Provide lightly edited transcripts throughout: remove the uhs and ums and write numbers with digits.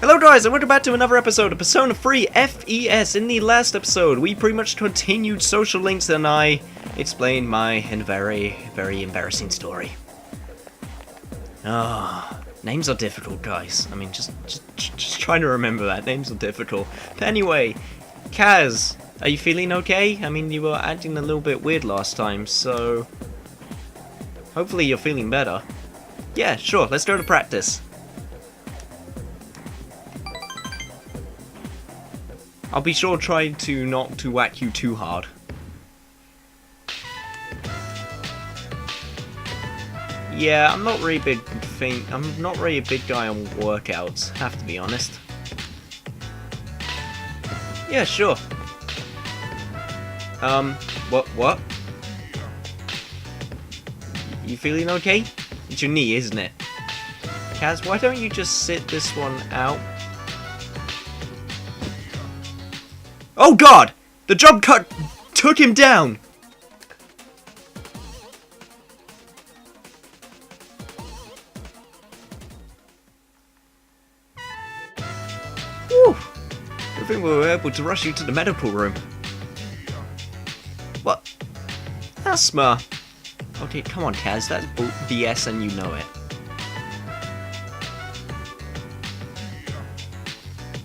Hello guys, and welcome back to another episode of Persona 3 FES. In the last episode, we pretty much continued social links and I explained my very embarrassing story. Names are difficult, guys. I mean, just trying to remember that. Names are difficult. But anyway, Kaz, are you feeling okay? I mean, you were acting a little bit weird last time, so hopefully you're feeling better. Yeah, sure, let's go to practice. I'll be sure to try to not to whack you too hard. Yeah, I'm not really I'm not really a big guy on workouts, have to be honest. Yeah, sure. What? You feeling okay? It's your knee, isn't it? Kaz, why don't you just sit this one out? Oh god! The jump cut took him down! Whew! I think we were able to rush you to the medical room. What? Asthma? Okay, come on Kaz, that's BS and you know it.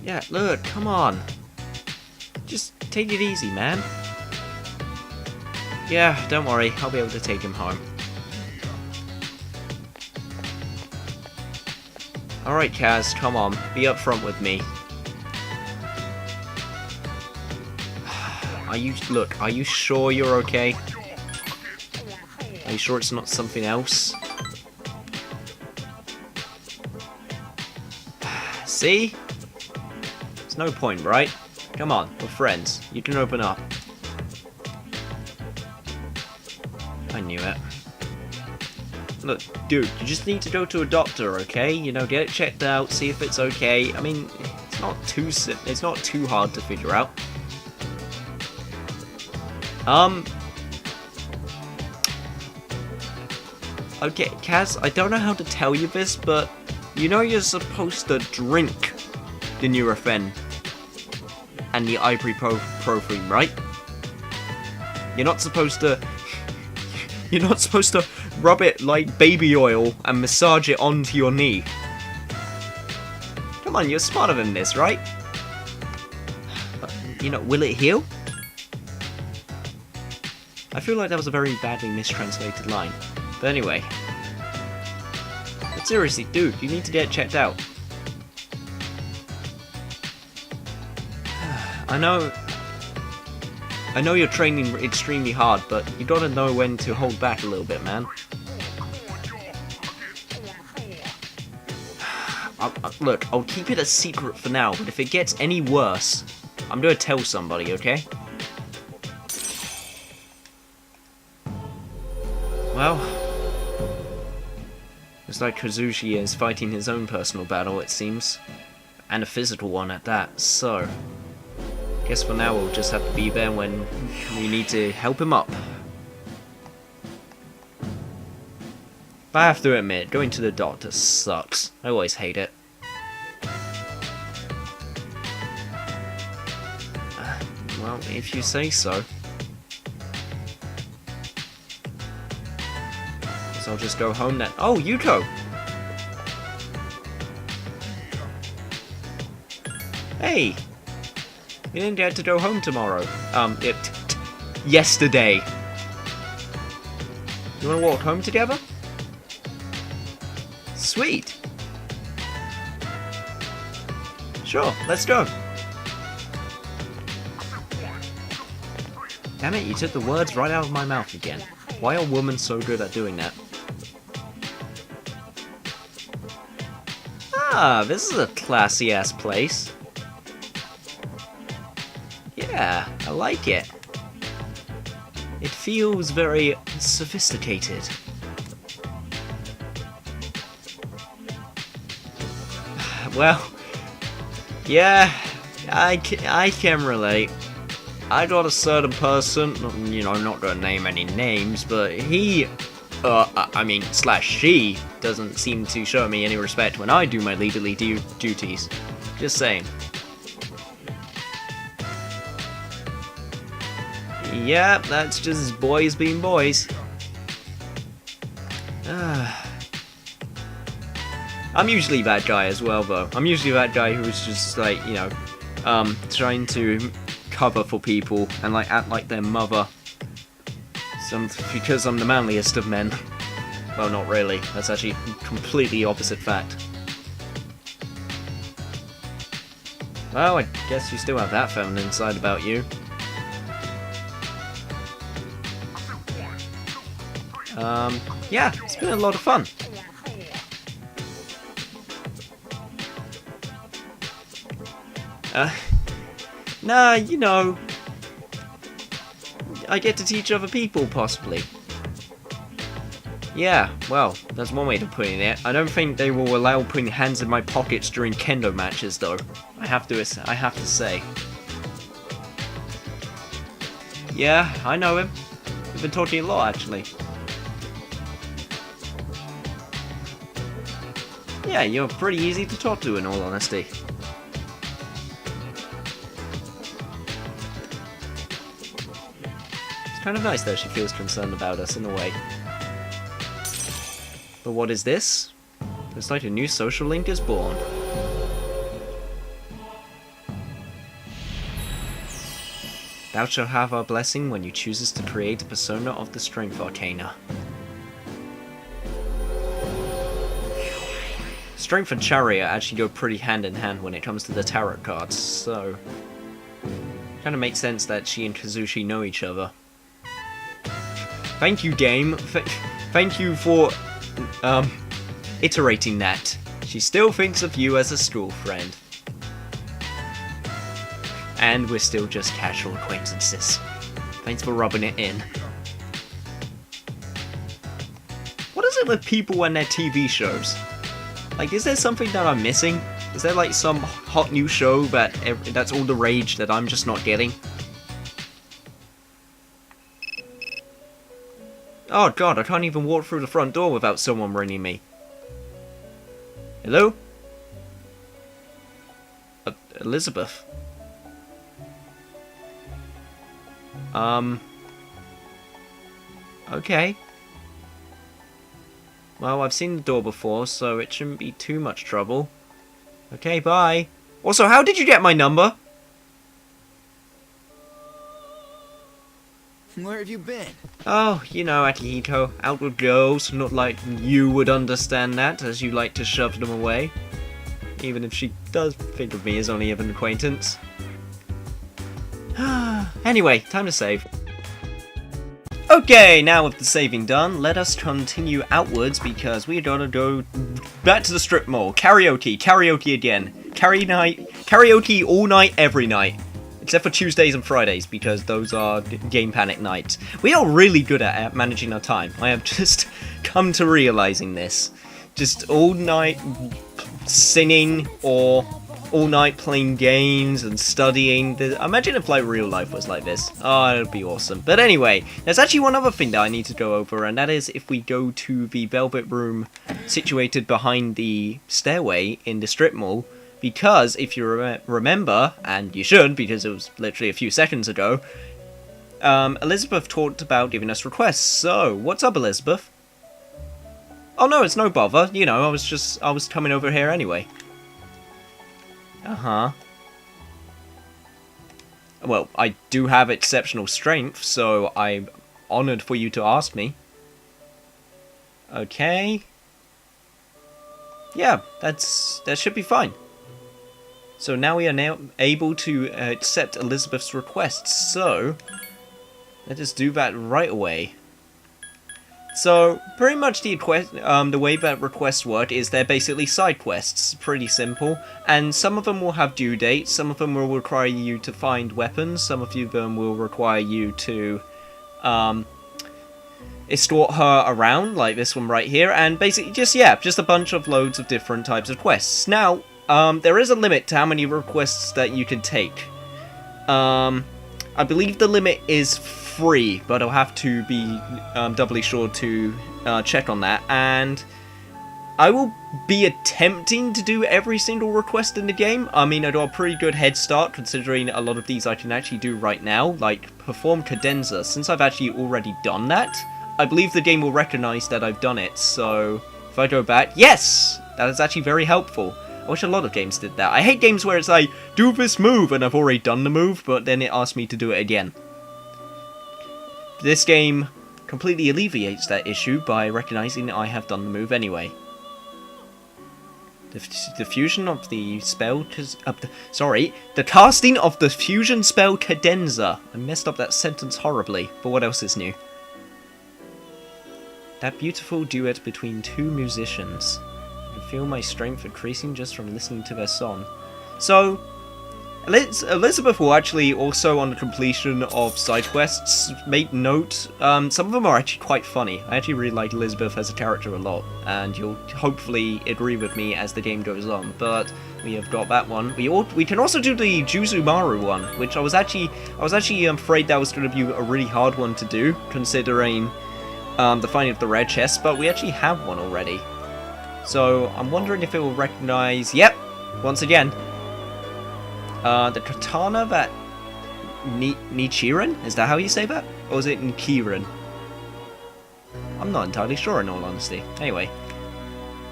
Yeah, look, come on. Just take it easy, man. Yeah, don't worry, I'll be able to take him home. Alright Kaz, come on, be upfront with me. Are you sure you're okay? Are you sure it's not something else? See? There's no point, right? Come on, we're friends. You can open up. I knew it. Look, dude, you just need to go to a doctor, okay? You know, get it checked out, see if it's okay. I mean, it's not too hard to figure out. Okay, Kaz, I don't know how to tell you this, but you know you're supposed to drink the Nurofen and the ibuprofen, right? You're not supposed to rub it like baby oil and massage it onto your knee. Come on, you're smarter than this, right? You know, will it heal? I feel like that was a very badly mistranslated line. But anyway. But seriously, dude, you need to get checked out. I know you're training extremely hard, but you gotta know when to hold back a little bit, man. Look, I'll keep it a secret for now, but if it gets any worse, I'm gonna tell somebody, okay? Well, looks like Kazushi is fighting his own personal battle, it seems. And a physical one at that, so guess for now we'll just have to be there when we need to help him up. But I have to admit, going to the doctor sucks. I always hate it. Well, if you say so. Guess I'll just go home then. Oh, Yuko! Hey! We didn't get to go home tomorrow. Yesterday. You wanna walk home together? Sweet. Sure, let's go. Damn it, you took the words right out of my mouth again. Why are women so good at doing that? Ah, this is a classy-ass place. Yeah, I like it. It feels very sophisticated. Well, yeah, I can relate. I got a certain person, you know, I'm not gonna name any names, but he I mean, slash she doesn't seem to show me any respect when I do my leaderly duties. Just saying. Yeah, that's just boys being boys. I'm usually that guy as well, though. I'm usually that guy who's just like, you know, trying to cover for people and like act like their mother. Because I'm the manliest of men. Well, not really. That's actually completely opposite fact. Well, I guess you still have that feminine side about you. Yeah, it's been a lot of fun. Nah, you know, I get to teach other people, possibly. Yeah, well, that's one way of putting it. I don't think they will allow putting hands in my pockets during kendo matches, though. I have to say. Yeah, I know him. We've been talking a lot, actually. Yeah, you're pretty easy to talk to, in all honesty. It's kind of nice, though, she feels concerned about us, in a way. But what is this? Looks like a new social link is born. Thou shalt have our blessing when you chooses to create a persona of the Strength Arcana. Strength and Chariot actually go pretty hand in hand when it comes to the tarot cards, so kind of makes sense that she and Kazushi know each other. Thank you, game. Thank you for iterating that. She still thinks of you as a school friend. And we're still just casual acquaintances. Thanks for rubbing it in. What is it with people and their TV shows? Like, is there something that I'm missing? Is there like some hot new show that's all the rage that I'm just not getting? Oh god, I can't even walk through the front door without someone ringing me. Hello? Elizabeth? Okay. Well, I've seen the door before, so it shouldn't be too much trouble. Okay, bye. Also, how did you get my number? Where have you been? Oh, you know, Akihiko, out with girls, not like you would understand that, as you like to shove them away. Even if she does think of me as only an acquaintance. Anyway, time to save. Okay, now with the saving done, let us continue outwards because we're gonna go back to the strip mall. Karaoke again. Karaoke all night, every night. Except for Tuesdays and Fridays, because those are Game Panic nights. We are really good at managing our time. I have just come to realizing this. Just all night singing, or all night playing games and studying. Imagine if like real life was like this. Oh, it'd be awesome. But anyway, there's actually one other thing that I need to go over, and that is if we go to the Velvet Room situated behind the stairway in the strip mall. Because, if you remember, and you should, because it was literally a few seconds ago, Elizabeth talked about giving us requests. So, what's up, Elizabeth? Oh no, it's no bother. You know, I was coming over here anyway. Uh-huh. Well, I do have exceptional strength, so I'm honored for you to ask me. Okay. Yeah, that should be fine. So now we are now able to accept Elizabeth's requests, so let us do that right away. So, pretty much the way that requests work is they're basically side quests, pretty simple, and some of them will have due dates, some of them will require you to find weapons, some of them will require you to escort her around, like this one right here, and basically just a bunch of loads of different types of quests. Now, there is a limit to how many requests that you can take. I believe the limit is free, but I'll have to be doubly sure to check on that. And I will be attempting to do every single request in the game. I mean, I got a pretty good head start considering a lot of these I can actually do right now, like perform cadenza. Since I've actually already done that, I believe the game will recognize that I've done it. So if I go back, yes, that is actually very helpful. I wish a lot of games did that. I hate games where it's like, do this move, and I've already done the move, but then it asks me to do it again. This game completely alleviates that issue by recognizing that I have done the move anyway. The fusion of the spell... the casting of the fusion spell Cadenza. I messed up that sentence horribly, but what else is new? That beautiful duet between two musicians. I can feel my strength increasing just from listening to their song. So, Elizabeth will actually also, on the completion of side quests, make note. Some of them are actually quite funny. I actually really like Elizabeth as a character a lot, and you'll hopefully agree with me as the game goes on. But we have got that one. We can also do the Juzumaru one, which I was actually afraid that was going to be a really hard one to do, considering the finding of the rare chest. But we actually have one already, so I'm wondering if it will recognize. Yep, once again. The katana that Nichiren? Is that how you say that? Or is it Nichiren? I'm not entirely sure in all honesty. Anyway.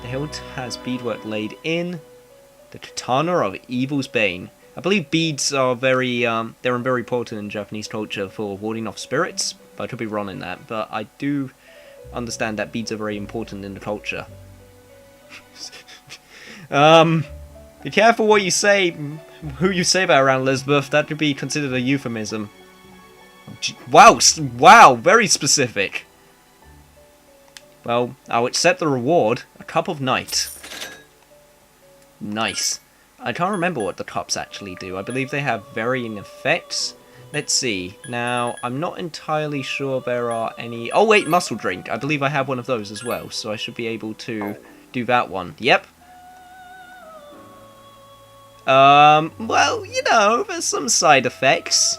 The hilt has beadwork laid in. The katana of Evil's Bane. I believe beads are very important in Japanese culture for warding off spirits. But I could be wrong in that. But I do understand that beads are very important in the culture. Be careful what you say, who you say that around, Elizabeth. That could be considered a euphemism. Wow, very specific. Well, I'll accept the reward. A cup of night. Nice. I can't remember what the cups actually do. I believe they have varying effects. Let's see. Now, I'm not entirely sure there are any... Oh wait, muscle drink. I believe I have one of those as well, so I should be able to do that one. Yep. Well, you know, there's some side effects.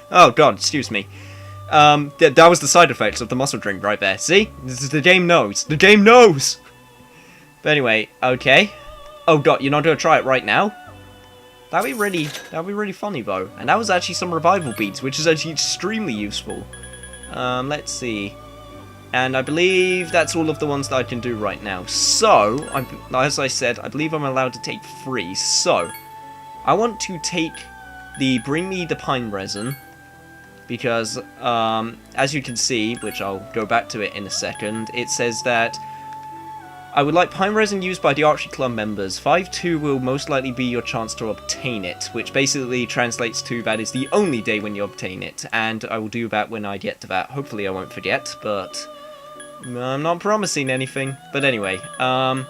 Oh god, excuse me. That was the side effects of the muscle drink right there. See? The game knows. The game knows! But anyway, okay. Oh god, you're not gonna try it right now? That'd be really funny though. And that was actually some revival beads, which is actually extremely useful. Let's see. And I believe that's all of the ones that I can do right now. So, as I said, I believe I'm allowed to take 3. So, I want to take the Bring Me the Pine Resin. Because, as you can see, which I'll go back to it in a second, it says that I would like pine resin used by the Archery Club members. 5-2 will most likely be your chance to obtain it, which basically translates to that is the only day when you obtain it. And I will do that when I get to that. Hopefully I won't forget, but I'm not promising anything. But anyway, I'd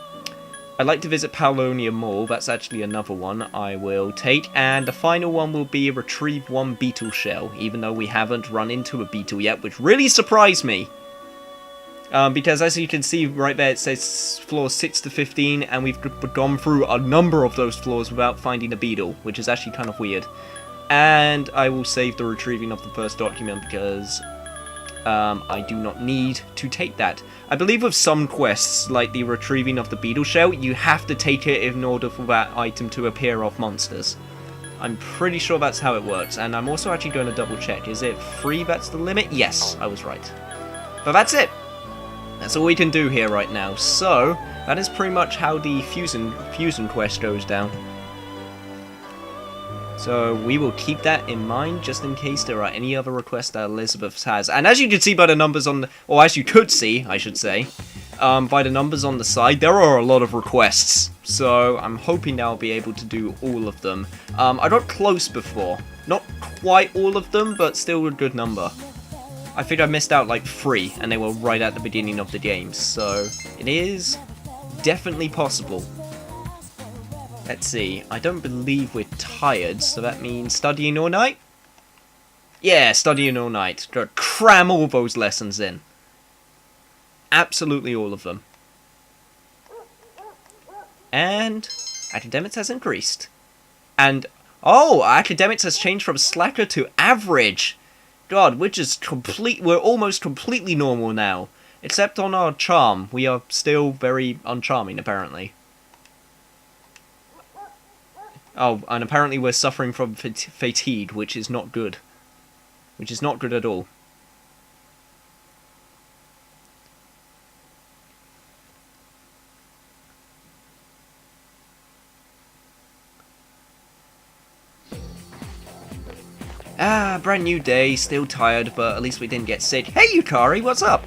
like to visit Paulonia Mall. That's actually another one I will take. And the final one will be retrieve 1 beetle shell, even though we haven't run into a beetle yet, which really surprised me. Because as you can see right there, it says floors 6 to 15, and we've gone through a number of those floors without finding a beetle, which is actually kind of weird. And I will save the retrieving of the first document because I do not need to take that. I believe with some quests, like the retrieving of the beetle shell, you have to take it in order for that item to appear off monsters. I'm pretty sure that's how it works, and I'm also actually going to double check. Is it 3 that's the limit? Yes, I was right. But that's it! That's all we can do here right now. So, that is pretty much how the fusion quest goes down. So, we will keep that in mind, just in case there are any other requests that Elizabeth has. And as you can see by the numbers on the... Or as you could see, I should say, by the numbers on the side, there are a lot of requests. So, I'm hoping I'll be able to do all of them. I got close before. Not quite all of them, but still a good number. I think I missed out like 3, and they were right at the beginning of the game, so it is definitely possible. Let's see, I don't believe we're tired, so that means studying all night? Yeah, studying all night. Gotta cram all those lessons in. Absolutely all of them. And academics has increased. And Oh, our academics has changed from slacker to average. God, we're almost completely normal now. Except on our charm, we are still very uncharming, apparently. Oh, and apparently we're suffering from fatigue, which is not good. Which is not good at all. Ah, brand new day, still tired, but at least we didn't get sick. Hey, Yukari, what's up?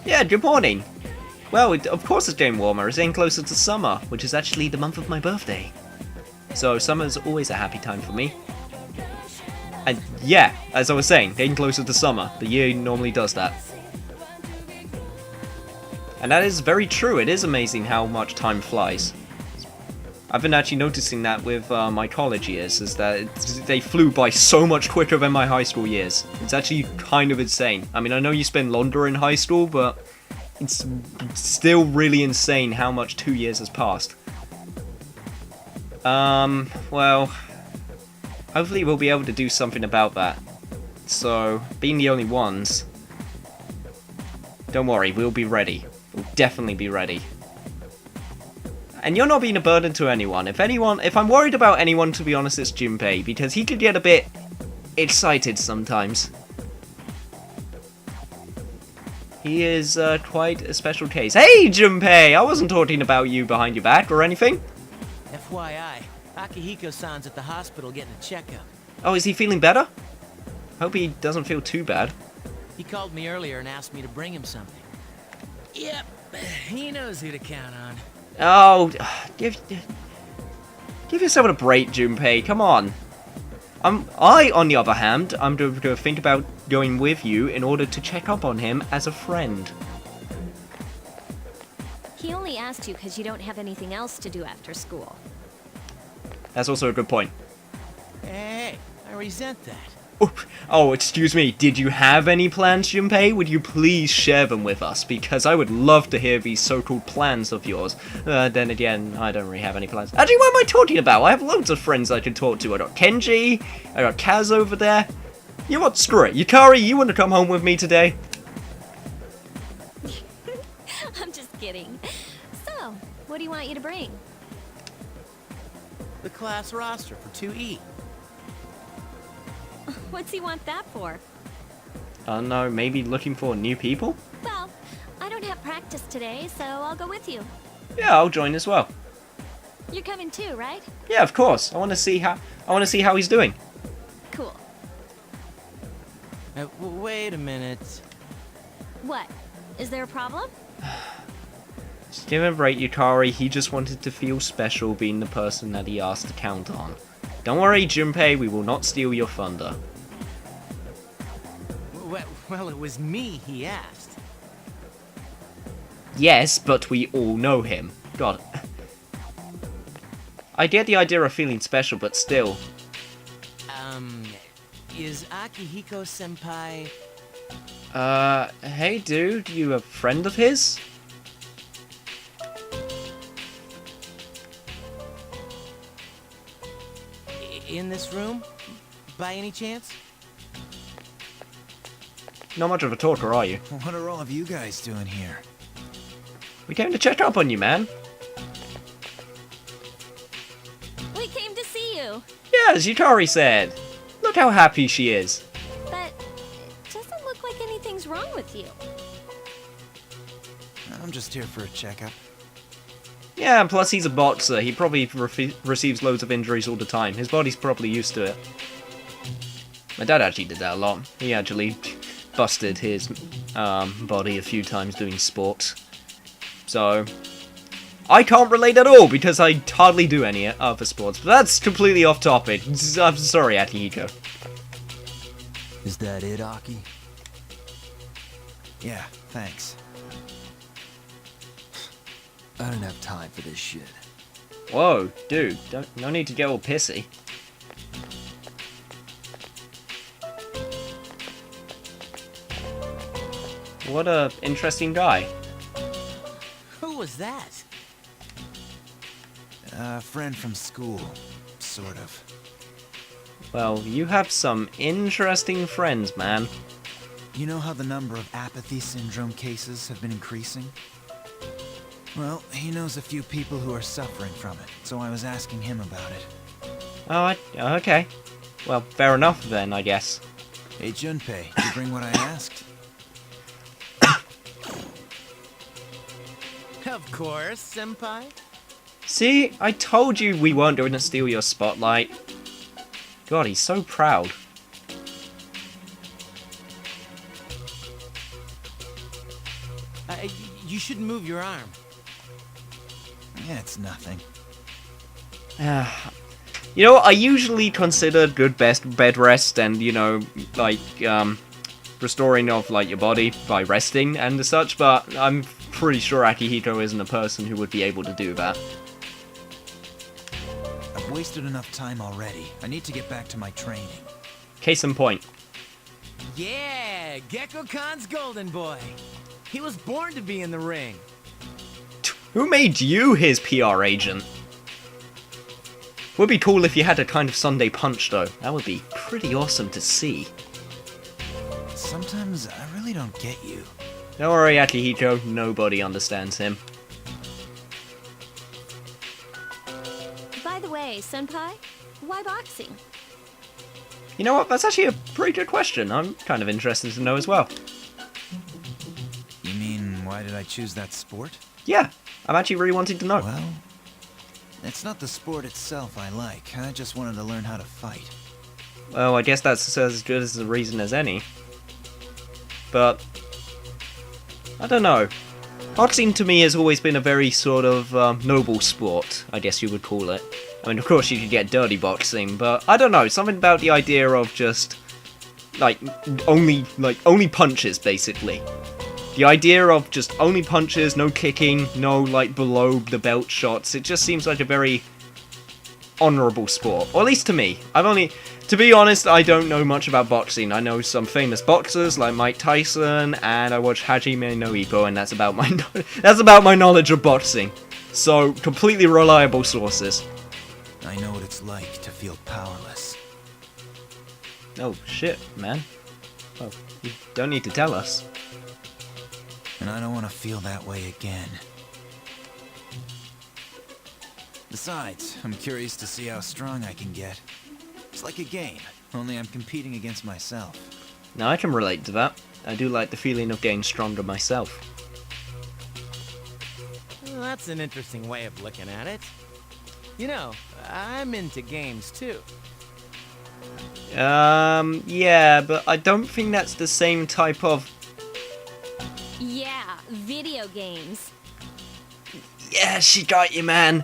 Yeah, good morning. Well, of course it's getting warmer. It's getting closer to summer, which is actually the month of my birthday. So summer's always a happy time for me. And yeah, as I was saying, getting closer to summer. The year normally does that. And that is very true. It is amazing how much time flies. I've been actually noticing that with my college years, is that they flew by so much quicker than my high school years. It's actually kind of insane. I mean, I know you spend longer in high school, but it's still really insane how much 2 years has passed. Well, hopefully we'll be able to do something about that. So, being the only ones, don't worry, we'll be ready. We'll definitely be ready. And you're not being a burden to anyone. If I'm worried about anyone, to be honest, it's Junpei, because he could get a bit excited sometimes. He is quite a special case. Hey, Junpei! I wasn't talking about you behind your back or anything. FYI, Akihiko-san's at the hospital getting a checkup. Oh, is he feeling better? Hope he doesn't feel too bad. He called me earlier and asked me to bring him something. Yep, he knows who to count on. Oh, give yourself a break, Junpei. Come on. I, on the other hand, I'm going to think about going with you in order to check up on him as a friend. He only asked you because you don't have anything else to do after school. That's also a good point. Hey, I resent that. Oh, excuse me. Did you have any plans, Junpei? Would you please share them with us? Because I would love to hear these so-called plans of yours. Then again, I don't really have any plans. Actually, what am I talking about? I have loads of friends I can talk to. I got Kenji, I got Kaz over there. You know what? Screw it. Yukari, you want to come home with me today? I'm just kidding. So, what do you want you to bring? The class roster for 2E. What's he want that for? No, maybe looking for new people? Well, I don't have practice today, so I'll go with you. Yeah, I'll join as well. You're coming too, right? Yeah, of course. I want to see how he's doing. Cool. Wait a minute. What? Is there a problem? Just give him a break, Yukari. He just wanted to feel special being the person that he asked to count on. Don't worry, Junpei, we will not steal your thunder. Well, it was me he asked. Yes, but we all know him. God. I get the idea of feeling special, but still. Is Akihiko-senpai... Hey dude, you a friend of his? in this room, by any chance? Not much of a talker, are you? What are all of you guys doing here? We came to check up on you, man. We came to see you. Yeah, as Yukari said. Look how happy she is. But it doesn't look like anything's wrong with you. I'm just here for a checkup. Yeah, and plus he's a boxer. He probably receives loads of injuries all the time. His body's probably used to it. My dad actually did that a lot. He actually busted his body a few times doing sports. So, I can't relate at all because I hardly do any other sports. But that's completely off topic. I'm sorry, Akihiko. Is that it, Aki? Yeah, thanks. I don't have time for this shit. Whoa, dude, no need to get all pissy. What a interesting guy. Who was that? A friend from school, sort of. Well, you have some interesting friends, man. You know how the number of apathy syndrome cases have been increasing? Well, he knows a few people who are suffering from it, so I was asking him about it. Oh, okay. Well, fair enough then, I guess. Hey, Junpei, did you bring what I asked? Of course, senpai. See, I told you we weren't going to steal your spotlight. God, he's so proud. You shouldn't move your arm. Yeah, it's nothing. You know, I usually consider good bed rest and, you know, like, restoring of, like, your body by resting and such, but I'm pretty sure Akihiko isn't a person who would be able to do that. I've wasted enough time already. I need to get back to my training. Case in point. Yeah, Gecko-Khan's golden boy. He was born to be in the ring. Who made you his PR agent? Would be cool if you had a kind of Sunday punch, though. That would be pretty awesome to see. Sometimes I really don't get you. Don't worry, Akihiko. Nobody understands him. By the way, senpai, why boxing? You know what? That's actually a pretty good question. I'm kind of interested to know as well. You mean, why did I choose that sport? Yeah, I'm actually really wanting to know. Well, it's not the sport itself I like. I just wanted to learn how to fight. Well, I guess that's as good as a reason as any. But I don't know. Boxing to me has always been a very sort of noble sport, I guess you would call it. I mean, of course you could get dirty boxing, but I don't know, something about the idea of just like only punches, basically. The idea of just only punches, no kicking, no like below the belt shots, it just seems like a very honourable sport. Or at least to me. To be honest, I don't know much about boxing. I know some famous boxers like Mike Tyson, and I watch Hajime no Ippo, and that's about my knowledge of boxing. So, completely reliable sources. I know what it's like to feel powerless. Oh shit, man. Well, you don't need to tell us. And I don't want to feel that way again. Besides, I'm curious to see how strong I can get. It's like a game, only I'm competing against myself. Now I can relate to that. I do like the feeling of getting stronger myself. Well, that's an interesting way of looking at it. You know, I'm into games too. Yeah, but I don't think that's the same type of... Yeah, video games. Yeah, she got you, man.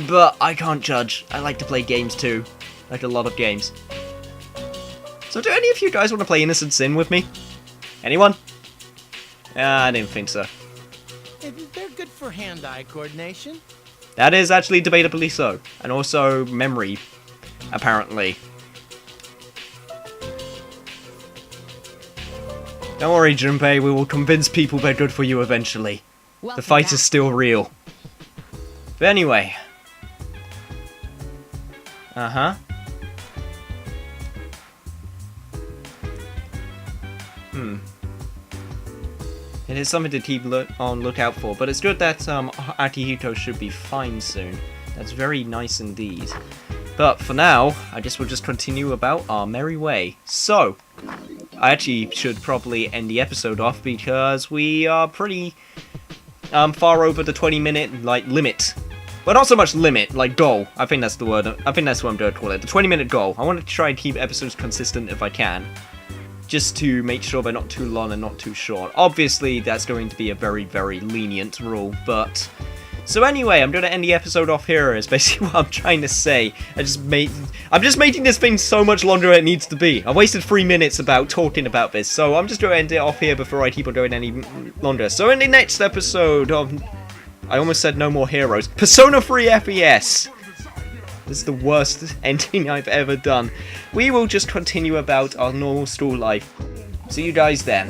But I can't judge. I like to play games too. Like a lot of games. So do any of you guys want to play Innocent Sin with me? Anyone? I didn't think so. They're good for hand-eye coordination. That is actually debatably so. And also memory, apparently. Don't worry, Junpei, we will convince people they're good for you eventually. The fight is still real. But anyway. Uh-huh. It is something to keep on lookout for, but it's good that Akihiko should be fine soon. That's very nice indeed. But for now, I guess we'll just continue about our merry way. So, I actually should probably end the episode off because we are pretty far over the 20-minute limit. Well, not so much limit, like goal. I think that's the word. I think that's what I'm going to call it. The 20-minute goal. I want to try and keep episodes consistent if I can. Just to make sure they're not too long and not too short. Obviously, that's going to be a very, very lenient rule, but... So anyway, I'm going to end the episode off here, is basically what I'm trying to say. I'm just making this thing so much longer than it needs to be. I wasted 3 minutes about talking about this, so I'm just going to end it off here before I keep on going any longer. So in the next episode of... I almost said No More Heroes. Persona 3 FES! This is the worst ending I've ever done. We will just continue about our normal school life. See you guys then.